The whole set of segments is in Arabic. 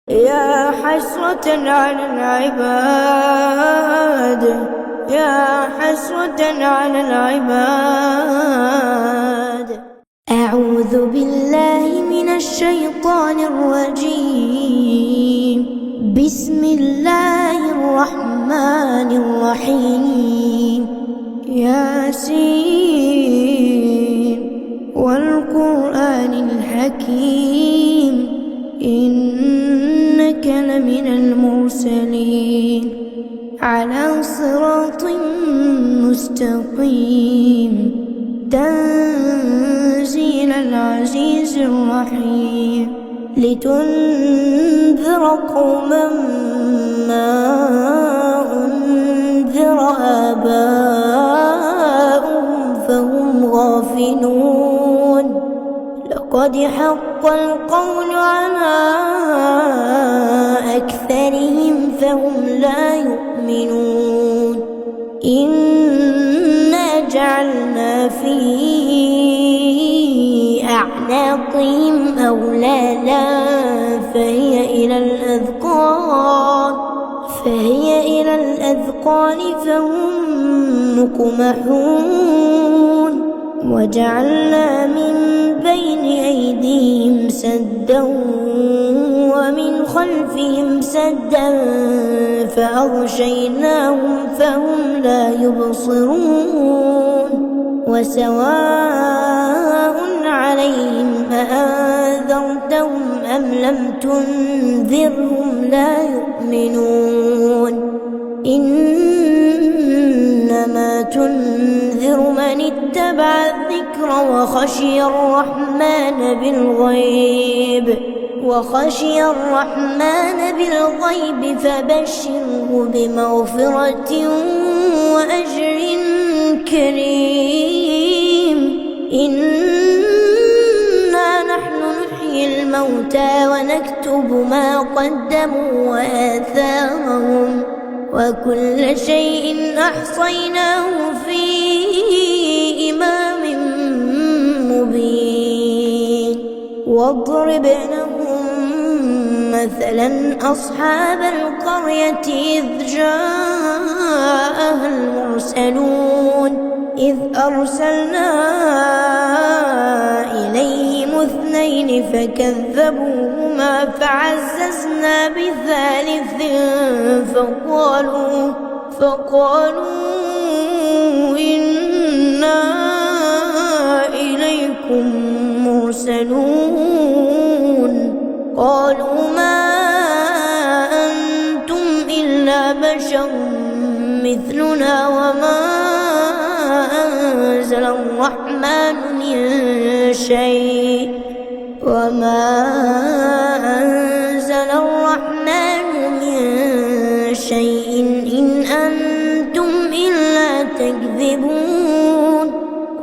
يا حسرة على العباد، يا حسرة على العباد. أعوذ بالله من الشيطان الرجيم. بسم الله الرحمن الرحيم. ياسين والقرآن الحكيم، إنك لمن المرسلين على صراط مستقيم، تنزيل العزيز الرحيم، لتنذر قوما ما أنذر آباؤهم فهم غافلون. لقد حق القول على أكثرهم فهم لا يؤمنون. إنا جعلنا في أعناقهم أغلالا فهي إلى الأذقان فهم مقمحون. وجعلنا من بين أيديهم سدا ومن خلفهم سدا فأغشيناهم فهم لا يبصرون. وسواء عليهم أأنذرتهم أم لم تنذرهم لا يؤمنون. إنما تنذر من اتبع الذكر وخشي الرحمن بالغيب فبشره بمغفرة وأجر كريم. إنا نحن نحيي الموتى ونكتب ما قدموا وآثارهم، وكل شيء أحصيناه في إمام مبين. واضرب لهم مثلا أصحاب القرية إذ جاءها المرسلون، إذ أرسلنا إليهم 2 فكذبوهما فعززنا بثالث فقالوا إنا إليكم مرسلون. قالوا ما أنتم إلا بشر مثلنا وما أنزل الرحمن من شيء إن أنتم إلا تكذبون.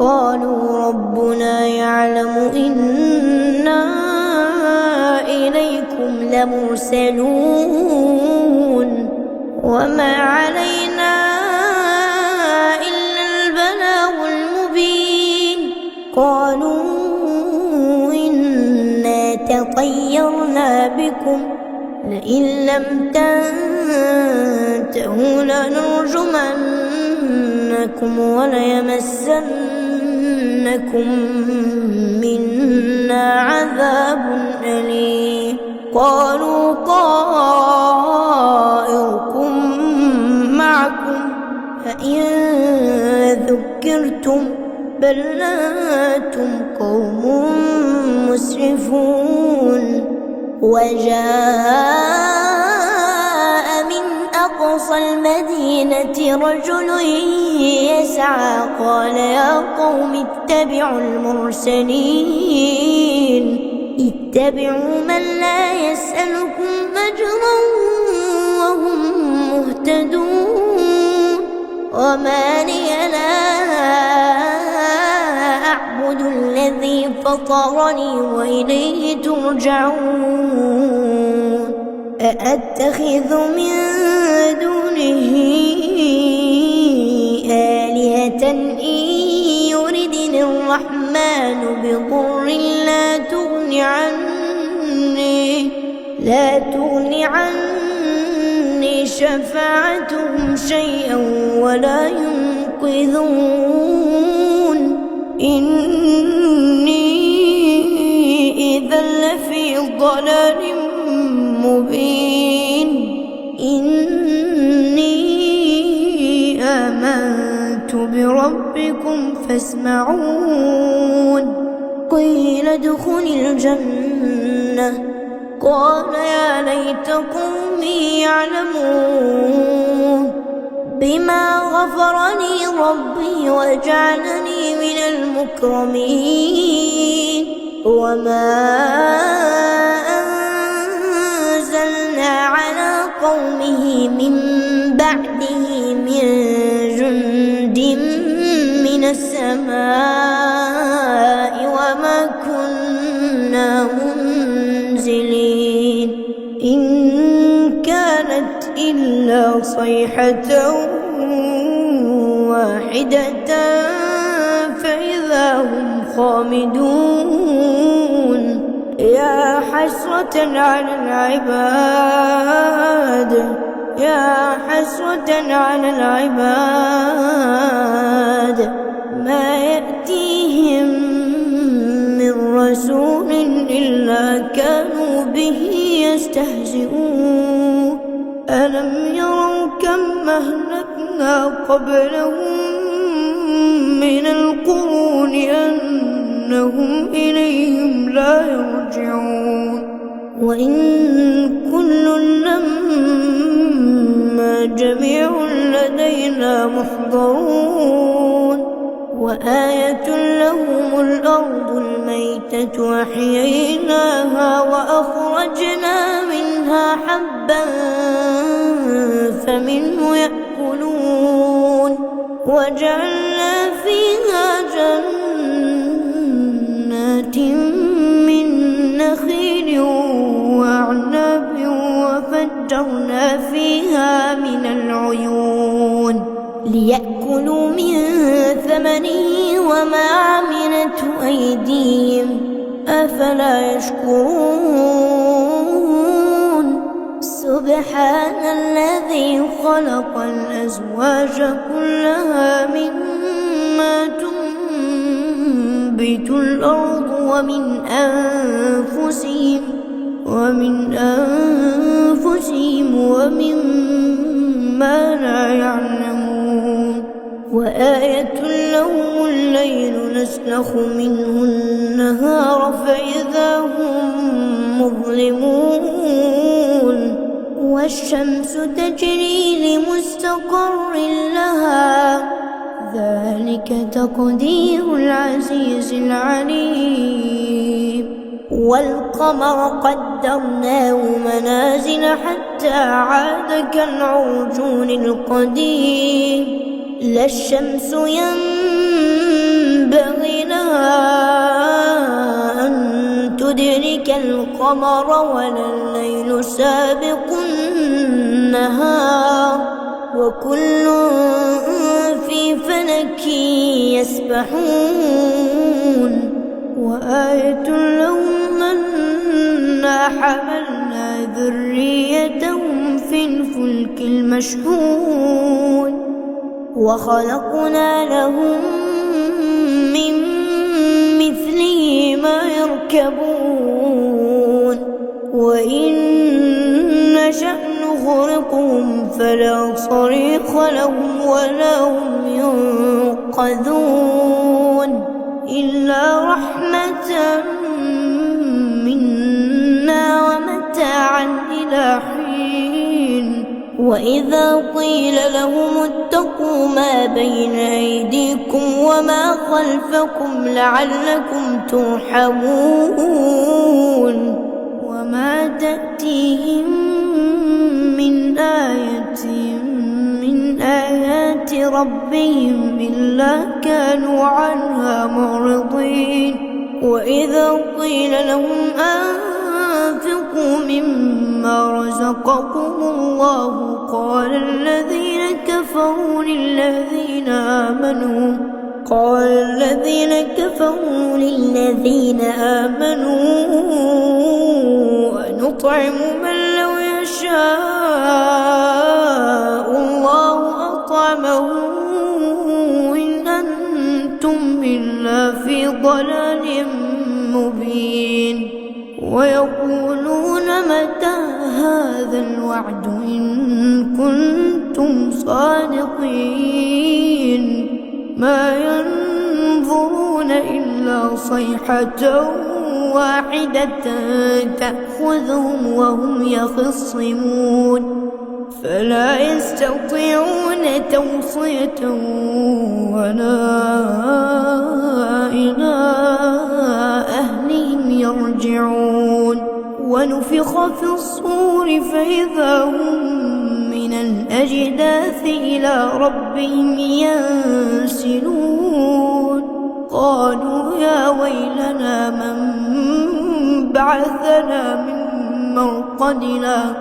قالوا ربنا يعلم إنا إليكم لمرسلون وما علينا إلا البلاغ المبين. قالوا إنا تطيرنا بكم لئن لم تنتهوا لنرجمنكم وليمسنكم منا عذاب أليم. قالوا طائركم معكم فإن ذكرتم بل أنتم قوم مسرفون. وجاء من أقصى المدينة رجل يسعى قال يا قوم اتبعوا المرسلين، اتبعوا من لا يسألكم أجرا وهم مهتدون. وما لي لا أعبد الذي فطرني وإليه ترجعون. أأتخذ من دونه آلهة إن يردني الرحمن بضر لا تغن عني لا تغن عني شفاعتهم شيئا ولا ينقذون إني إذا لفي ضلال مبين إني آمنت بربكم فاسمعون قيل ادخل الجنة قال يا ليت قومي يعلمون بما غفر لي ربي وجعلني من المكرمين وما أنزلنا على قومه من بعده من جند من السماء وما كنا منزلين إن كانت إلا صيحة واحدة فإذا هم خامدون يا حسرة على العباد يا حسرة على العباد ما يأتيهم من رسول إلا كانوا به يستهزئون ألم يروا كم أهلكنا قبلهم من القرون أنهم إليهم لا يرجعون وإن كل لما جميع لدينا محضرون وآية لهم الأرض الميتة أحييناها وأخرجنا منها حبا فمنه يأكلون وجعلنا فيها جنات من نخيل وأعناب وفجرنا فيها من العيون ليأكلوا من ثمره وما عملته أيديهم أفلا يشكرون سبحان الذي خلق الأزواج كلها مما تنبت الأرض ومن أنفسهم ومما لا يعلمون وآية لهم الليل نسلخ منه النهار فإذا هم مظلمون والشمس تجري لمستقر لها ذلك تقدير العزيز العليم والقمر قدرناه منازل حتى عاد كالعرجون القديم لا الشمس ينبغي لها أن تدرك القمر ولا الليل سابق النهار وكل في فلك يسبحون وآية لهم أنا حملنا ذريتهم في الفلك المشحون وخلقنا لهم من مثله ما يركبون وإن نشأ نغرقهم فلا صريخ لهم ولا هم ينقذون إلا رحمة منا ومتاعا إلى حين وإذا قيل لهم اتقوا ما بين أيديكم وما خلفكم لعلكم ترحمون وما تأتيهم من آية من آيات ربهم إلا كانوا عنها معرضين وإذا قيل لهم أنفقوا مما رزقكم الله قال الذين كفروا للذين آمنوا ونطعم من لو يشاء الله أطعمه إن أنتم إلا في ضلال مبين ويقولون متى هذا الوعد إن كنتم صادقين ما ينظرون إلا صيحة واحدة تأخذهم وهم يخصمون فلا يستطيعون توصية ولا إلى أهلهم يرجعون ونفخ في الصور فإذا هم من الأجداث إلى ربهم ينسلون قالوا يا ويلنا من بعثنا من مرقدنا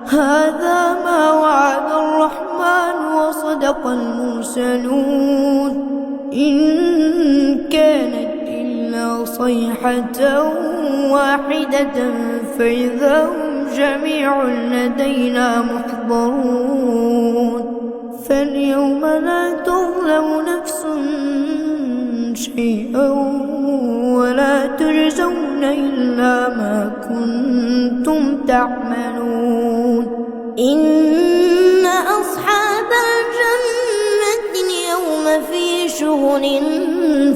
هذا ما وعد الرحمن وصدق المرسلون إن كانت إلا صيحة واحدة فإذا هم جميع لدينا محضرون فاليوم لا تظلم نفس شيئا ولا تجزون إلا ما كنتم تعملون إن أصحاب الجنة اليوم في شغل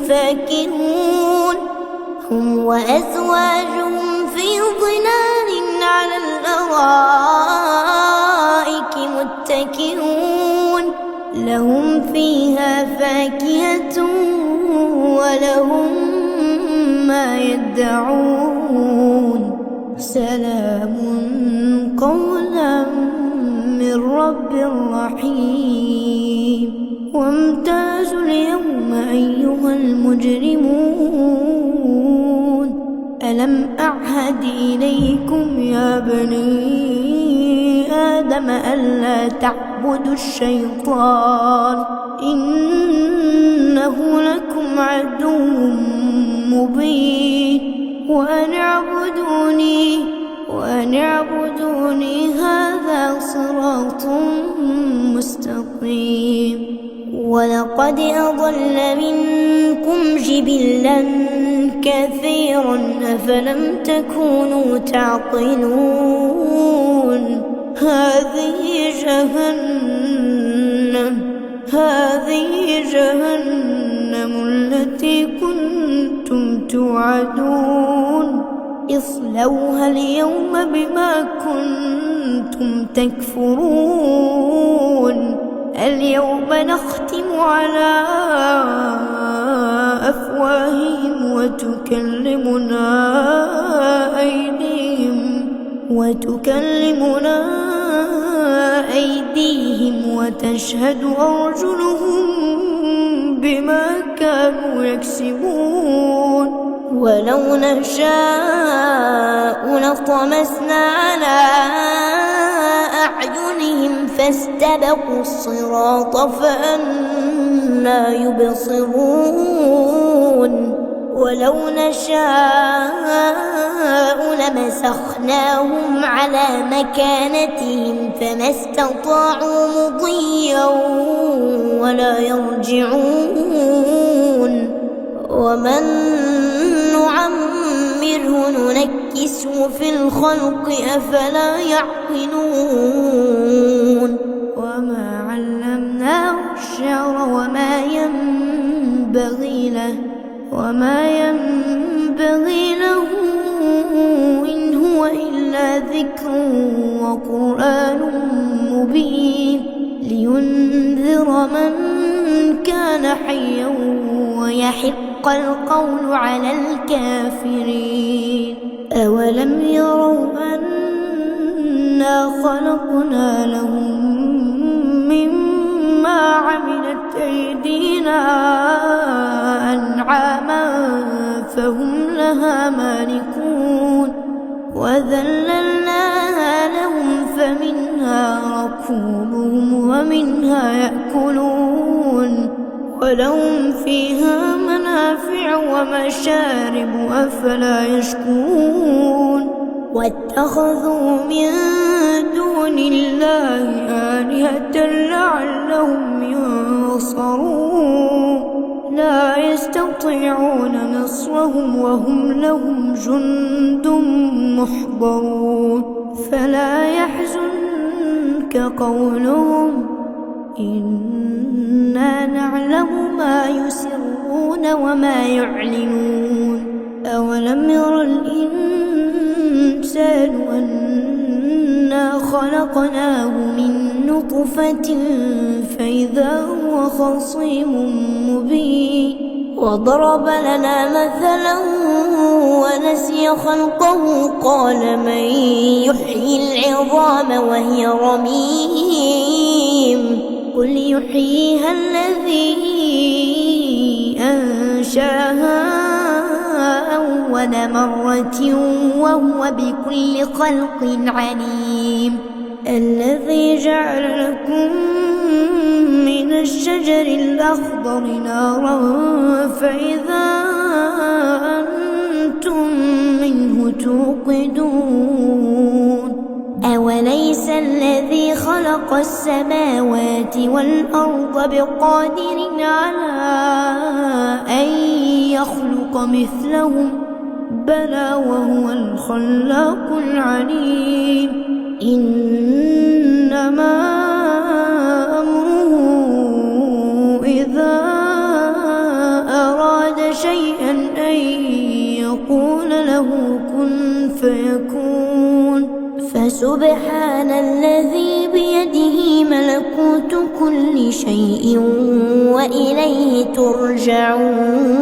فاكهون هم وأزواجهم في ظلال على الأرائك متكئون لهم فيها فاكهة ولهم ما يدعون سلام قولا من رب رحيم وامتازوا اليوم أيها المجرمون ألم أعهد إليكم يا بني آدم ألا تعبدوا الشيطان إنه لكم عدو مبين وأن اعبدوني هذا صراط مستقيم ولقد أضل منكم جبلا كثيرا أفلم تكونوا تعقلون هذه جهنم التي كنتم توعدون اصلوها اليوم بما كنتم تكفرون اليوم نختم على أفواههم وتكلمنا أيديهم وتشهد أرجلهم بما كانوا يكسبون ولو نشاء لطمسنا على أعينهم فاستبقوا الصراط فأنى يبصرون ولو نشاء لمسخناهم على مكانتهم فما استطاعوا مضيا ولا يرجعون ومن نعمره ننكسه في الخلق أفلا يعقلون وما علمناه الشعر وما ينبغي له إن هو إلا ذكر وقرآن مبين لينذر من كان حيا ويحق القول على الكافرين أولم يروا أنا خلقنا لهم مما عملت أيدينا أنعاما فهم لها مالكون وذللناها لهم فمنها ركوبهم ومنها يأكلون ولهم فيها منافع ومشارب أفلا يشكرون واتخذوا من دون الله آلهة لعلهم ينصرون لا يستطيعون نصرهم وهم لهم جند محضرون فلا يحزنك قولهم إنا نعلم ما يسرون وما يعلنون أولم ير الإنسان أنا خلقناه من نطفة فإذا هو خصيم مبين وضرب لنا مثلا ونسي خلقه قال من يحيي العظام وهي رميم قل يحييها الذي أنشاها أول مرة وهو بكل خلق عليم الذي جعل لكم من الشجر الأخضر نارا فإذا أنتم منه توقدون أوليس الذي خلق السماوات والأرض بقادر على أن يخلق مثلهم بلى وهو الخلاق العليم إنما أمره إذا أراد شيئا أن يقول له كن فيكون فسبحان الذي بيده ملكوت كل شيء وإليه ترجعون